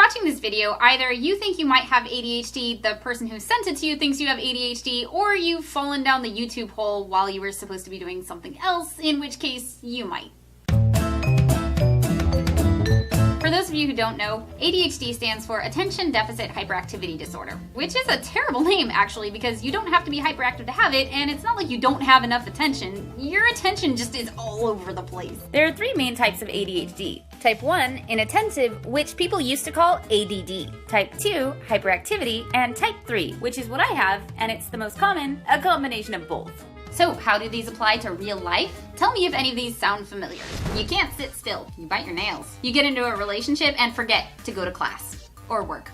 watching this video, either you think you might have ADHD, the person who sent it to you thinks you have ADHD, or you've fallen down the YouTube hole while you were supposed to be doing something else, in which case you might. For those of you who don't know, ADHD stands for Attention Deficit Hyperactivity Disorder, which is a terrible name actually because you don't have to be hyperactive to have it, and it's not like you don't have enough attention. Your attention just is all over the place. There are three main types of ADHD. Type 1, inattentive, which people used to call ADD. Type 2, hyperactivity, and Type 3, which is what I have, and it's the most common, a combination of both. So how do these apply to real life? Tell me if any of these sound familiar. You can't sit still. You bite your nails. You get into a relationship and forget to go to class or work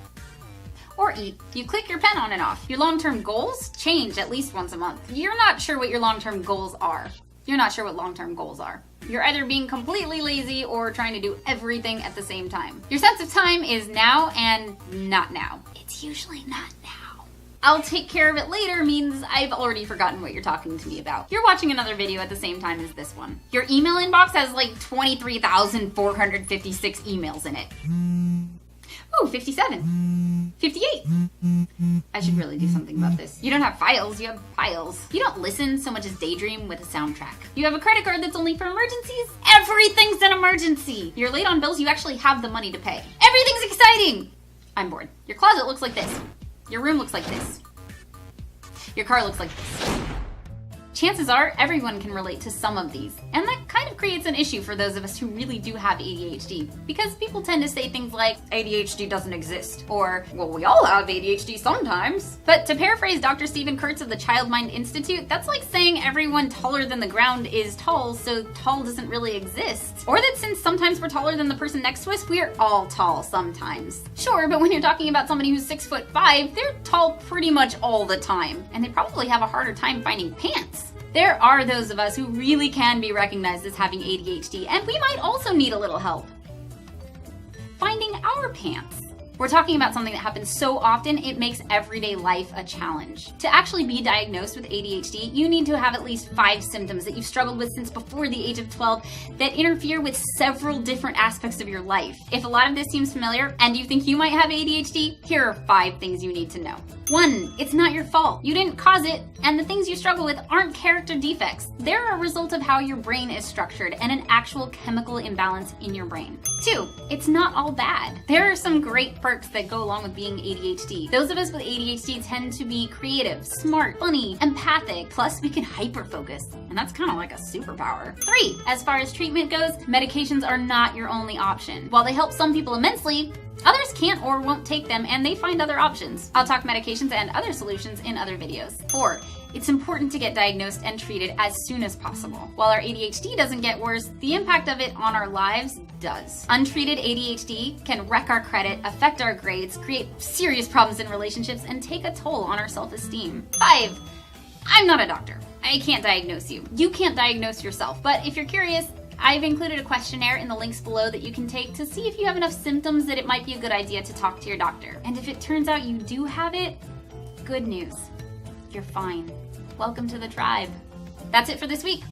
or eat. You click your pen on and off. Your long-term goals change at least once a month. You're not sure what your long-term goals are. You're not sure what long-term goals are. You're either being completely lazy or trying to do everything at the same time. Your sense of time is now and not now. It's usually not now. I'll take care of it later means I've already forgotten what you're talking to me about. You're watching another video at the same time as this one. Your email inbox has like 23,456 emails in it. Ooh, 57. 58. I should really do something about this. You don't have files, you have piles. You don't listen so much as daydream with a soundtrack. You have a credit card that's only for emergencies? Everything's an emergency. You're late on bills, you actually have the money to pay. Everything's exciting. I'm bored. Your closet looks like this. Your room looks like this. Your car looks like this. Chances are everyone can relate to some of these, and that kind of creates an issue for those of us who really do have ADHD, because people tend to say things like, ADHD doesn't exist, or, well, we all have ADHD sometimes. But to paraphrase Dr. Stephen Kurtz of the Child Mind Institute, that's like saying everyone taller than the ground is tall, so tall doesn't really exist. Or that since sometimes we're taller than the person next to us, we're all tall sometimes. Sure, but when you're talking about somebody who's 6'5", they're tall pretty much all the time, and they probably have a harder time finding pants. There are those of us who really can be recognized as having ADHD, and we might also need a little help finding our pants. We're talking about something that happens so often, it makes everyday life a challenge. To actually be diagnosed with ADHD, you need to have at least 5 symptoms that you've struggled with since before the age of 12 that interfere with several different aspects of your life. If a lot of this seems familiar and you think you might have ADHD, here are 5 things you need to know. 1, it's not your fault. You didn't cause it, and the things you struggle with aren't character defects. They're a result of how your brain is structured and an actual chemical imbalance in your brain. 2, it's not all bad. There are some great perks that go along with being ADHD. Those of us with ADHD tend to be creative, smart, funny, empathic, plus we can hyper-focus, and that's kind of like a superpower. 3, as far as treatment goes, medications are not your only option. While they help some people immensely, others can't or won't take them, and they find other options. I'll talk medications and other solutions in other videos. 4, it's important to get diagnosed and treated as soon as possible. While our ADHD doesn't get worse, the impact of it on our lives does. Untreated ADHD can wreck our credit, affect our grades, create serious problems in relationships, and take a toll on our self-esteem. 5, I'm not a doctor. I can't diagnose you. You can't diagnose yourself, but if you're curious, I've included a questionnaire in the links below that you can take to see if you have enough symptoms that it might be a good idea to talk to your doctor. And if it turns out you do have it, good news. You're fine. Welcome to the tribe. That's it for this week.